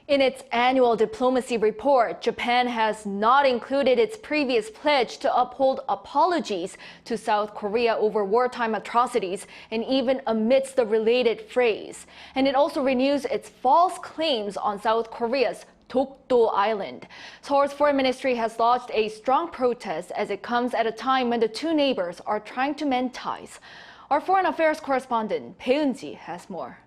In its annual diplomacy report, Japan has not included its previous pledge to uphold apologies to South Korea over wartime atrocities and even omits the related phrase. And it also renews its false claims on South Korea's Dokdo Island. Seoul's foreign ministry has lodged a strong protest as it comes at a time when the two neighbors are trying to mend ties. Our foreign affairs correspondent Bae Eun-ji has more.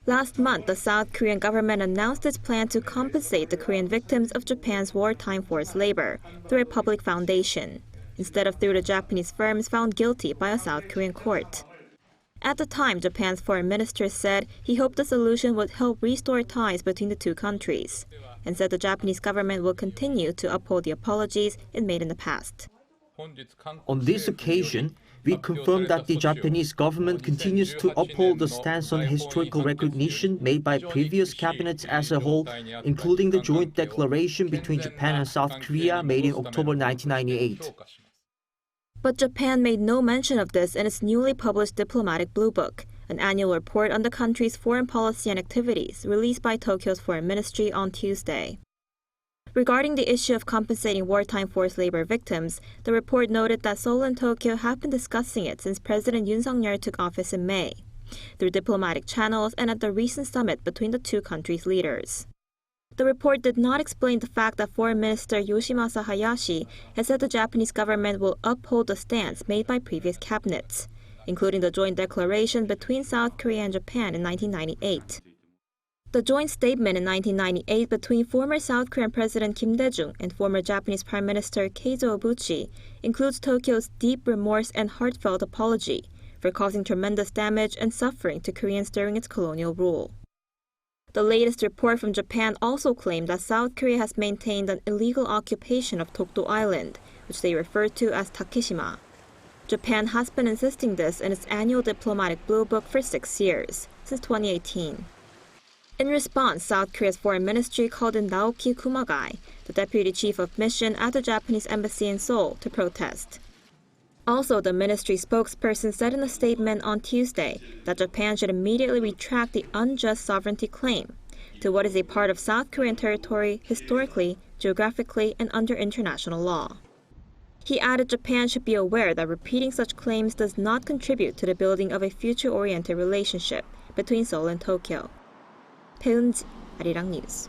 Last month, the South Korean government announced its plan to compensate the Korean victims of Japan's wartime forced labor through a public foundation, instead of through the Japanese firms found guilty by a South Korean court. At the time, Japan's foreign minister said he hoped the solution would help restore ties between the two countries, and said the Japanese government will continue to uphold the apologies it made in the past. On this occasion, we confirm that the Japanese government continues to uphold the stance on historical recognition made by previous cabinets as a whole, including the joint declaration between Japan and South Korea made in October 1998. But Japan made no mention of this in its newly published Diplomatic Blue Book, an annual report on the country's foreign policy and activities released by Tokyo's foreign ministry on Tuesday. Regarding the issue of compensating wartime forced labor victims, the report noted that Seoul and Tokyo have been discussing it since President Yoon Suk-yeol took office in May, through diplomatic channels and at the recent summit between the two countries' leaders. The report did not explain the fact that Foreign Minister Yoshimasa Hayashi has said the Japanese government will uphold the stance made by previous cabinets, including the joint declaration between South Korea and Japan in 1998. The joint statement in 1998 between former South Korean President Kim Dae-jung and former Japanese Prime Minister Keizo Obuchi includes Tokyo's deep remorse and heartfelt apology for causing tremendous damage and suffering to Koreans during its colonial rule. The latest report from Japan also claimed that South Korea has maintained an illegal occupation of Dokdo Island, which they refer to as Takeshima. Japan has been insisting this in its annual Diplomatic Blue Book for 6 years, since 2018. In response, South Korea's foreign ministry called in Naoki Kumagai, the deputy chief of mission at the Japanese embassy in Seoul, to protest. Also, the ministry spokesperson said in a statement on Tuesday that Japan should immediately retract the unjust sovereignty claim to what is a part of South Korean territory historically, geographically, and under international law. He added Japan should be aware that repeating such claims does not contribute to the building of a future-oriented relationship between Seoul and Tokyo. Bae Eun-ji, Arirang News.